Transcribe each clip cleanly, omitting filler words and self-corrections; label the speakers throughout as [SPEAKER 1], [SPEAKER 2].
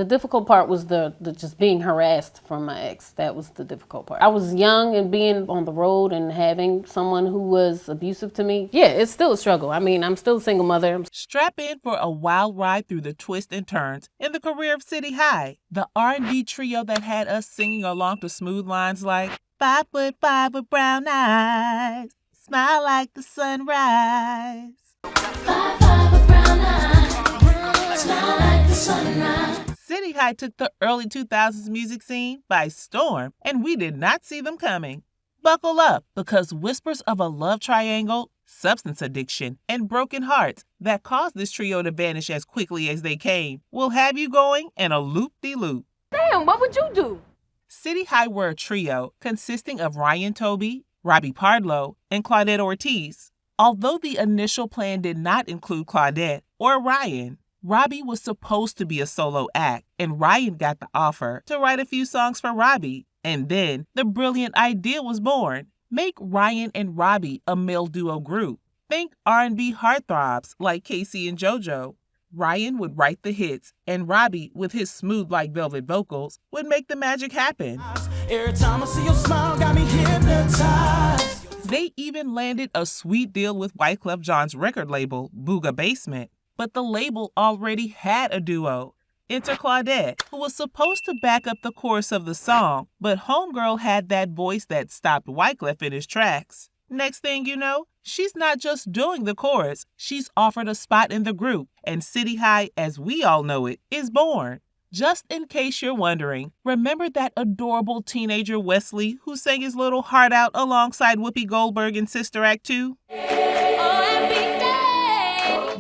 [SPEAKER 1] The difficult part was the just being harassed from my ex. That was the difficult part. I was young, and being on the road and having someone who was abusive to me, yeah, it's still a struggle. I mean, I'm still a single mother.
[SPEAKER 2] Strap in for a wild ride through the twists and turns in the career of City High, the R&B trio that had us singing along to smooth lines like 5'5" with brown eyes, smile like the sunrise.
[SPEAKER 3] 5'5" with brown eyes, smile like the sunrise.
[SPEAKER 2] City High took the early 2000s music scene by storm, and we did not see them coming. Buckle up, because whispers of a love triangle, substance addiction, and broken hearts that caused this trio to vanish as quickly as they came will have you going in a loop-de-loop.
[SPEAKER 4] Damn, what would you do?
[SPEAKER 2] City High were a trio consisting of Ryan Toby, Robbie Pardlo, and Claudette Ortiz. Although the initial plan did not include Claudette or Ryan, Robbie was supposed to be a solo act, and Ryan got the offer to write a few songs for Robbie. And then the brilliant idea was born. Make Ryan and Robbie a male duo group. Think R&B heartthrobs like Casey and JoJo. Ryan would write the hits, and Robbie, with his smooth like velvet vocals, would make the magic happen.
[SPEAKER 3] Every time I see your smile, got me hypnotized.
[SPEAKER 2] They even landed a sweet deal with Wyclef Jean's record label, Booga Basement. But the label already had a duo. Enter Claudette, who was supposed to back up the chorus of the song, but Homegirl had that voice that stopped Wyclef in his tracks. Next thing you know, she's not just doing the chorus, she's offered a spot in the group, and City High, as we all know it, is born. Just in case you're wondering, remember that adorable teenager Wesley who sang his little heart out alongside Whoopi Goldberg in Sister Act 2?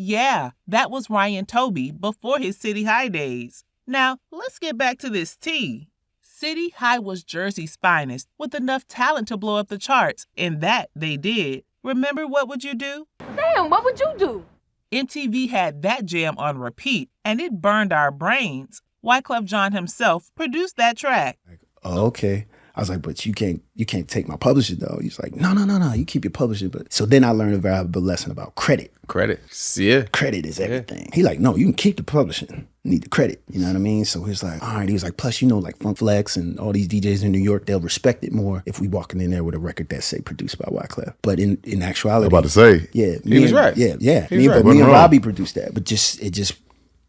[SPEAKER 2] Yeah, that was Ryan Toby before his City High days. Now, let's get back to this tea. City High was Jersey's finest, with enough talent to blow up the charts, and that they did. Remember What Would You Do?
[SPEAKER 4] Damn, what would you do?
[SPEAKER 2] MTV had that jam on repeat, and it burned our brains. Wyclef Jean himself produced that track.
[SPEAKER 5] Oh, okay. I was like, but you can't take my publishing though. He's like, no, you keep your publishing. But so then I learned a valuable lesson about credit.
[SPEAKER 6] Credit, yeah.
[SPEAKER 5] Credit is everything. He like, no, you can keep the publishing. You need the credit. You know what I mean? So he's like, all right. He was like, plus, like Funk Flex and all these DJs in New York, they'll respect it more if we walking in there with a record that say produced by Wyclef. But in actuality,
[SPEAKER 6] I'm about to say,
[SPEAKER 5] yeah,
[SPEAKER 6] he was right.
[SPEAKER 5] Yeah.
[SPEAKER 6] Me and
[SPEAKER 5] Robbie produced that, but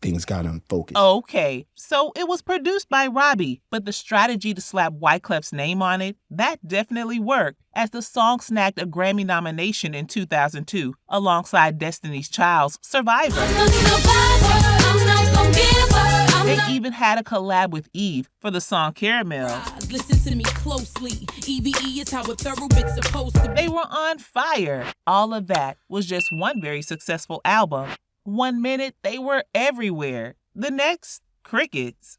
[SPEAKER 5] things got unfocused.
[SPEAKER 2] Okay, so it was produced by Robbie, but the strategy to slap Wyclef's name on it, that definitely worked, as the song snagged a Grammy nomination in 2002 alongside Destiny's Child's Survivor. They even had a collab with Eve for the song Caramel.
[SPEAKER 3] Listen to me closely. EVE is how a thorough bit's supposed to be.
[SPEAKER 2] They were on fire. All of that was just one very successful album. 1 minute, they were everywhere. The next, crickets.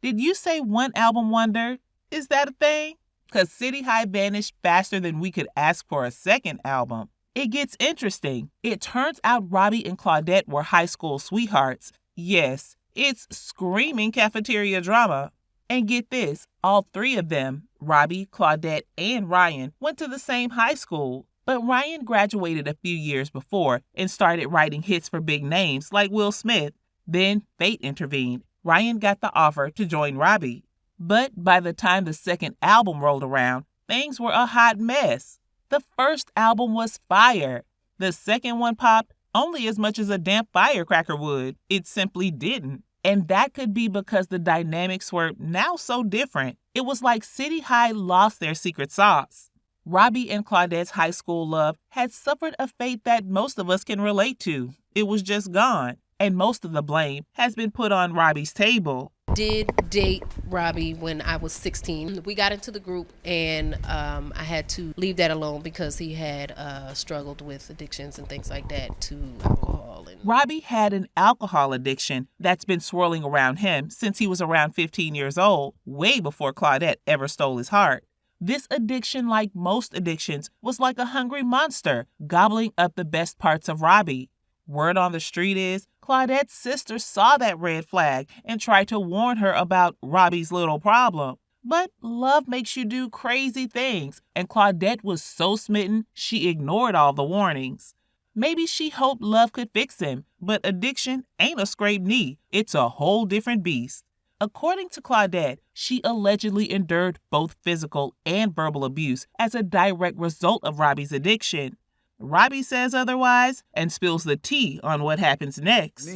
[SPEAKER 2] Did you say one album wonder? Is that a thing? Because City High vanished faster than we could ask for a second album. It gets interesting. It turns out Robbie and Claudette were high school sweethearts. Yes, it's screaming cafeteria drama. And get this, all three of them, Robbie, Claudette, and Ryan, went to the same high school. But Ryan graduated a few years before and started writing hits for big names like Will Smith. Then fate intervened. Ryan got the offer to join Robbie. But by the time the second album rolled around, things were a hot mess. The first album was fire. The second one popped only as much as a damp firecracker would. It simply didn't. And that could be because the dynamics were now so different. It was like City High lost their secret sauce. Robbie and Claudette's high school love had suffered a fate that most of us can relate to. It was just gone, and most of the blame has been put on Robbie's table.
[SPEAKER 1] Did date Robbie when I was 16. We got into the group, and I had to leave that alone because he had struggled with addictions and things like that to alcohol.
[SPEAKER 2] Robbie had an alcohol addiction that's been swirling around him since he was around 15 years old, way before Claudette ever stole his heart. This addiction, like most addictions, was like a hungry monster, gobbling up the best parts of Robbie. Word on the street is, Claudette's sister saw that red flag and tried to warn her about Robbie's little problem. But love makes you do crazy things, and Claudette was so smitten, she ignored all the warnings. Maybe she hoped love could fix him, but addiction ain't a scraped knee. It's a whole different beast. According to Claudette, she allegedly endured both physical and verbal abuse as a direct result of Robbie's addiction. Robbie says otherwise and spills the tea on what happens next.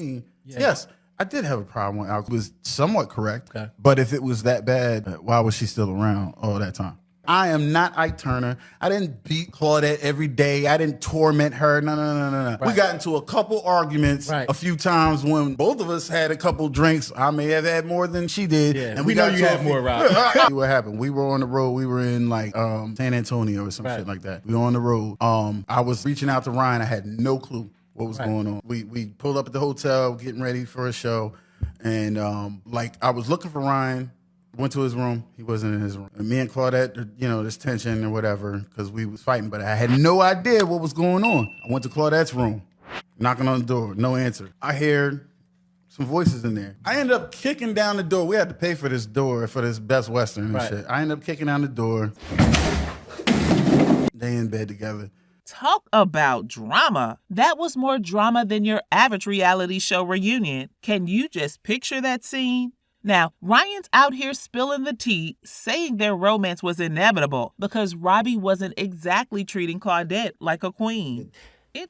[SPEAKER 6] Yes, I did have a problem with alcohol. It was somewhat correct, but if it was that bad, why was she still around all that time? I am not Ike Turner. I didn't beat Claudette every day. I didn't torment her. No. Right. We got into a couple arguments a few times when both of us had a couple drinks. I may have had more than she did.
[SPEAKER 7] Yeah.
[SPEAKER 6] And
[SPEAKER 7] we know you had more, Rob.
[SPEAKER 6] What happened? We were on the road. We were in like San Antonio or some shit like that. We were on the road. I was reaching out to Ryan. I had no clue what was going on. We pulled up at the hotel, getting ready for a show. And I was looking for Ryan. Went to his room. He wasn't in his room. And me and Claudette, there's tension or whatever because we was fighting, but I had no idea what was going on. I went to Claudette's room, knocking on the door, no answer. I heard some voices in there. I ended up kicking down the door. We had to pay for this door, for this Best Western and shit. I ended up kicking down the door. They in bed together.
[SPEAKER 2] Talk about drama. That was more drama than your average reality show reunion. Can you just picture that scene? Now, Ryan's out here spilling the tea, saying their romance was inevitable because Robbie wasn't exactly treating Claudette like a queen.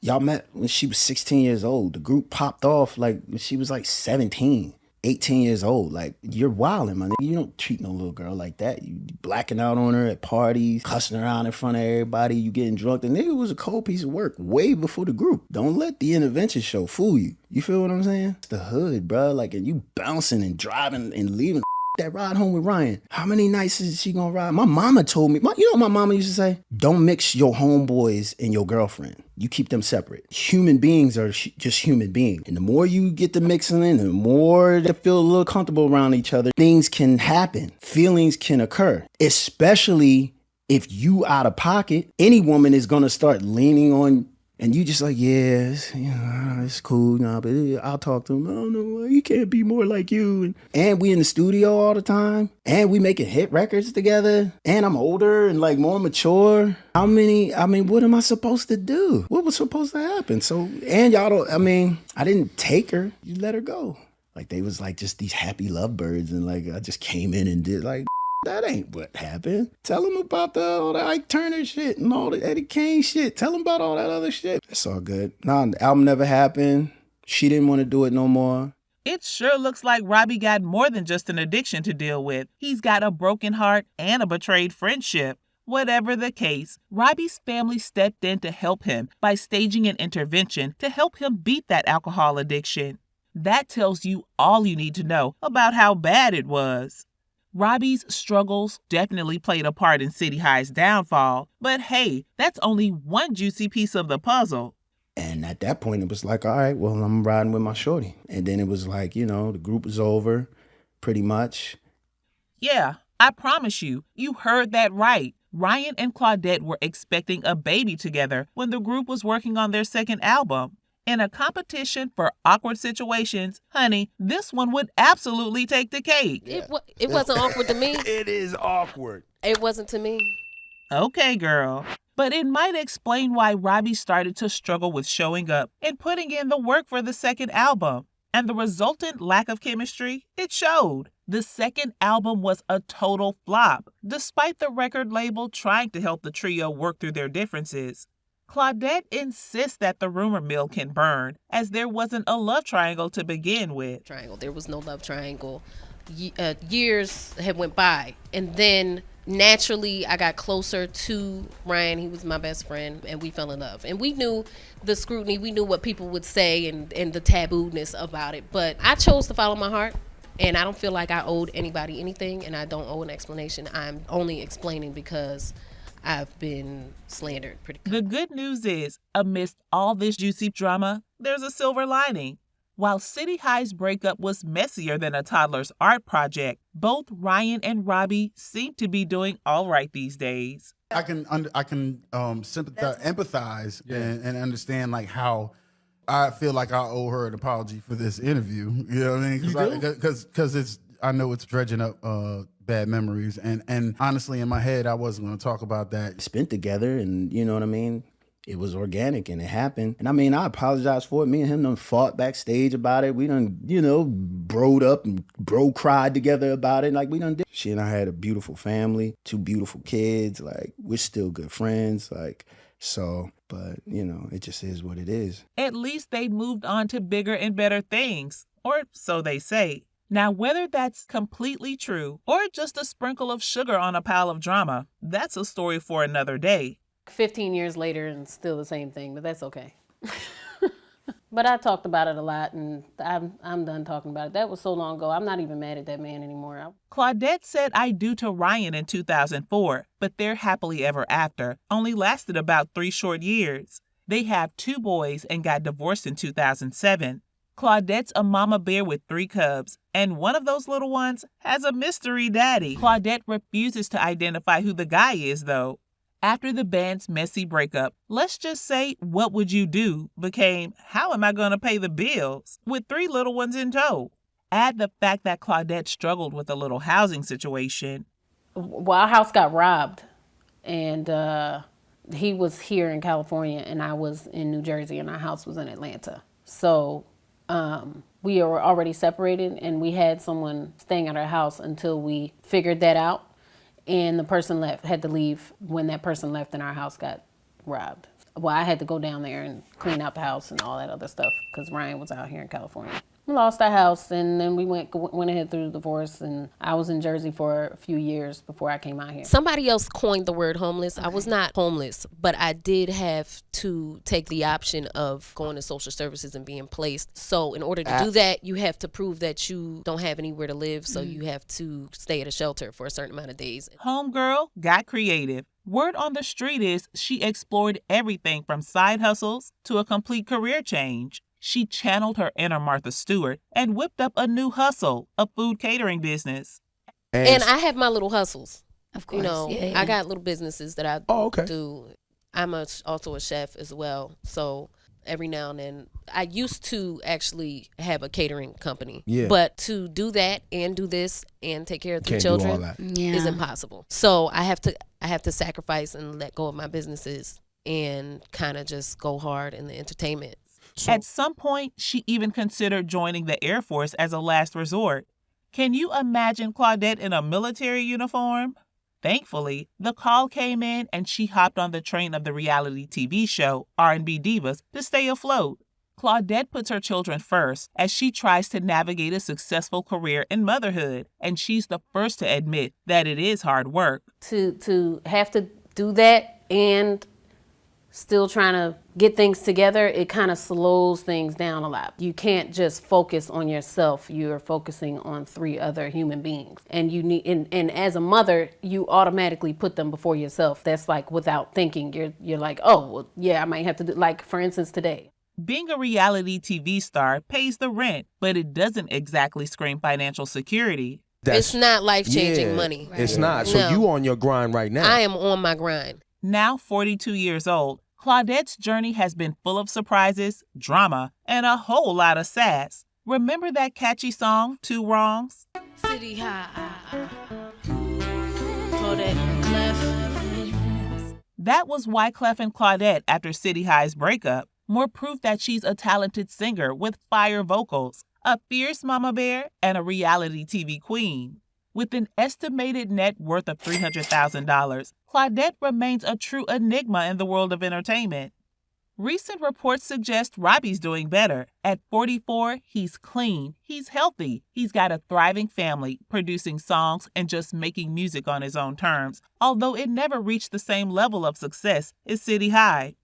[SPEAKER 5] Y'all met when she was 16 years old. The group popped off like when she was like 17, 18 years old. Like, you're wilding, man. You don't treat no little girl like that. You blacking out on her at parties, cussing her out in front of everybody, you getting drunk. The nigga was a cold piece of work way before the group. Don't let the intervention show fool you. You feel what I'm saying? It's the hood, bro. Like, and you bouncing and driving and leaving that ride home with Ryan. How many nights is she gonna ride? My mama told me, you know what my mama used to say? Don't mix your homeboys and your girlfriend. You keep them separate. Human beings are just human beings. And the more you get to mixing in, the more they feel a little comfortable around each other, things can happen. Feelings can occur. Especially if you out of pocket, any woman is gonna start leaning on. And you just like, it's cool, but I'll talk to him. Oh, no, he can't be more like you. And we in the studio all the time. And we making hit records together. And I'm older and like more mature. What am I supposed to do? What was supposed to happen? So, and I didn't take her. You let her go. Like, they was like just these happy lovebirds. And like, I just came in and did like, that ain't what happened. Tell him about all the Ike Turner shit and all the Eddie Kane shit. Tell him about all that other shit. It's all good. Nah, the album never happened. She didn't want to do it no more.
[SPEAKER 2] It sure looks like Robbie got more than just an addiction to deal with. He's got a broken heart and a betrayed friendship. Whatever the case, Robbie's family stepped in to help him by staging an intervention to help him beat that alcohol addiction. That tells you all you need to know about how bad it was. Robbie's struggles definitely played a part in City High's downfall, but hey, that's only one juicy piece of the puzzle.
[SPEAKER 5] And at that point, it was like, all right, well, I'm riding with my shorty. And then it was like, the group was over, pretty much.
[SPEAKER 2] Yeah, I promise you, you heard that right. Ryan and Claudette were expecting a baby together when the group was working on their second album. In a competition for awkward situations, honey, this one would absolutely take the cake.
[SPEAKER 1] It wasn't awkward to me.
[SPEAKER 7] It is awkward.
[SPEAKER 1] It wasn't to me.
[SPEAKER 2] Okay, girl. But it might explain why Robbie started to struggle with showing up and putting in the work for the second album. And the resultant lack of chemistry, it showed. The second album was a total flop, despite the record label trying to help the trio work through their differences. Claudette insists that the rumor mill can burn, as there wasn't a love triangle to begin with.
[SPEAKER 1] There was no love triangle. Years had went by, and then naturally I got closer to Ryan. He was my best friend, and we fell in love. And we knew the scrutiny, we knew what people would say and the taboo-ness about it. But I chose to follow my heart, and I don't feel like I owed anybody anything, and I don't owe an explanation. I'm only explaining because I've been slandered pretty good.
[SPEAKER 2] The good news is, amidst all this juicy drama, there's a silver lining. While City High's breakup was messier than a toddler's art project, both Ryan and Robbie seem to be doing all right these days.
[SPEAKER 6] I can sympathize, empathize, and understand like how I feel like I owe her an apology for this interview. You know what I mean? Because I know it's dredging up bad memories, and honestly, in my head, I wasn't going to talk about that.
[SPEAKER 5] Spent together, and you know what I mean? it was organic and it happened. And I mean, I apologize for it. Me and him done fought backstage about it. We done, broed up and bro cried together about it. Like, we done did. She and I had a beautiful family, 2 beautiful kids. Like, we're still good friends. Like, so, but, it just is what it is.
[SPEAKER 2] At least they moved on to bigger and better things, or so they say. Now, whether that's completely true or just a sprinkle of sugar on a pile of drama, that's a story for another day.
[SPEAKER 1] 15 years later and still the same thing, but that's okay. But I talked about it a lot, and I'm done talking about it. That was so long ago. I'm not even mad at that man anymore.
[SPEAKER 2] Claudette said "I do" to Ryan in 2004, but their happily ever after only lasted about 3 short years. They have 2 boys and got divorced in 2007. Claudette's a mama bear with 3 cubs, and one of those little ones has a mystery daddy. Claudette refuses to identify who the guy is, though. After the band's messy breakup, let's just say "What Would You Do" became "How Am I Going to Pay the Bills?" with 3 little ones in tow. Add the fact that Claudette struggled with a little housing situation.
[SPEAKER 1] Well, our house got robbed, and he was here in California, and I was in New Jersey, and our house was in Atlanta. So we were already separated, and we had someone staying at our house until we figured that out. And the person had to leave when that person left and our house got robbed. Well, I had to go down there and clean out the house and all that other stuff because Ryan was out here in California. We lost our house, and then we went ahead through the divorce, and I was in Jersey for a few years before I came out here.
[SPEAKER 8] Somebody else coined the word homeless. Okay. I was not homeless, but I did have to take the option of going to social services and being placed. So in order to do that, you have to prove that you don't have anywhere to live, so you have to stay at a shelter for a certain amount of days.
[SPEAKER 2] Homegirl got creative. Word on the street is she explored everything from side hustles to a complete career change. She channeled her inner Martha Stewart and whipped up a new hustle, a food catering business.
[SPEAKER 8] And I have my little hustles.
[SPEAKER 9] Of course.
[SPEAKER 8] I got little businesses that I do. I'm also a chef as well. So every now and then, I used to actually have a catering company. Yeah. But to do that and do this and take care of 3 children is impossible. So I have to sacrifice and let go of my businesses and kind of just go hard in the entertainment.
[SPEAKER 2] So, at some point, she even considered joining the Air Force as a last resort. Can you imagine Claudette in a military uniform? Thankfully, the call came in and she hopped on the train of the reality TV show R&B Divas to stay afloat. Claudette puts her children first as she tries to navigate a successful career in motherhood, and she's the first to admit that it is hard work.
[SPEAKER 1] To have to do that and still trying to get things together, it kind of slows things down a lot. You can't just focus on yourself. You're focusing on 3 other human beings. And you need, and as a mother, you automatically put them before yourself. That's like without thinking. You're like, oh, well, yeah, I might have to do, like, for instance, today.
[SPEAKER 2] Being a reality TV star pays the rent, but it doesn't exactly scream financial security.
[SPEAKER 8] It's not life-changing money.
[SPEAKER 7] Right. It's not. So you on your grind right now.
[SPEAKER 8] I am on my grind.
[SPEAKER 2] Now 42 years old, Claudette's journey has been full of surprises, drama, and a whole lot of sass. Remember that catchy song, 2 Wrongs?
[SPEAKER 8] City High. Claudette.
[SPEAKER 2] That was Wyclef and Claudette after City High's breakup. More proof that she's a talented singer with fire vocals, a fierce mama bear, and a reality TV queen. With an estimated net worth of $300,000, Claudette remains a true enigma in the world of entertainment. Recent reports suggest Robbie's doing better. At 44, he's clean, he's healthy, he's got a thriving family, producing songs and just making music on his own terms, although it never reached the same level of success as City High.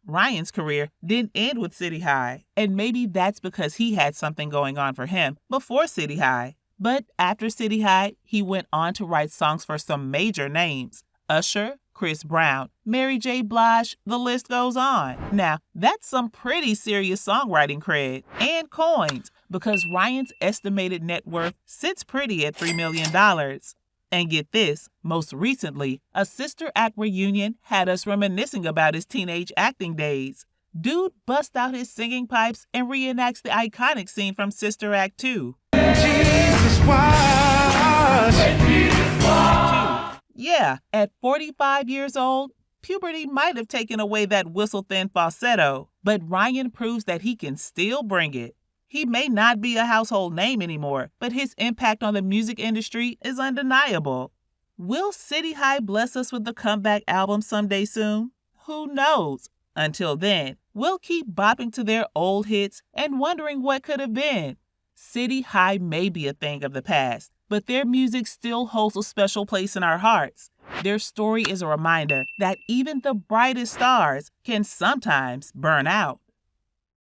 [SPEAKER 2] Ryan's career didn't end with City High, and maybe that's because he had something going on for him before City High. But after City High, he went on to write songs for some major names: Usher, Chris Brown, Mary J. Blige, the list goes on. Now, that's some pretty serious songwriting cred and coins, because Ryan's estimated net worth sits pretty at $3 million. And get this, most recently, a Sister Act reunion had us reminiscing about his teenage acting days. Dude busts out his singing pipes and reenacts the iconic scene from Sister Act 2. Yeah, at 45 years old, Puberty might have taken away that whistle-thin falsetto, but Ryan proves that he can still bring it. He may not be a household name anymore, but his impact on the music industry is undeniable. Will City High bless us with a comeback album someday soon? Who knows? Until then, we'll keep bopping to their old hits and wondering what could have been. City High may be a thing of the past, but their music still holds a special place in our hearts. Their story is a reminder that even the brightest stars can sometimes burn out.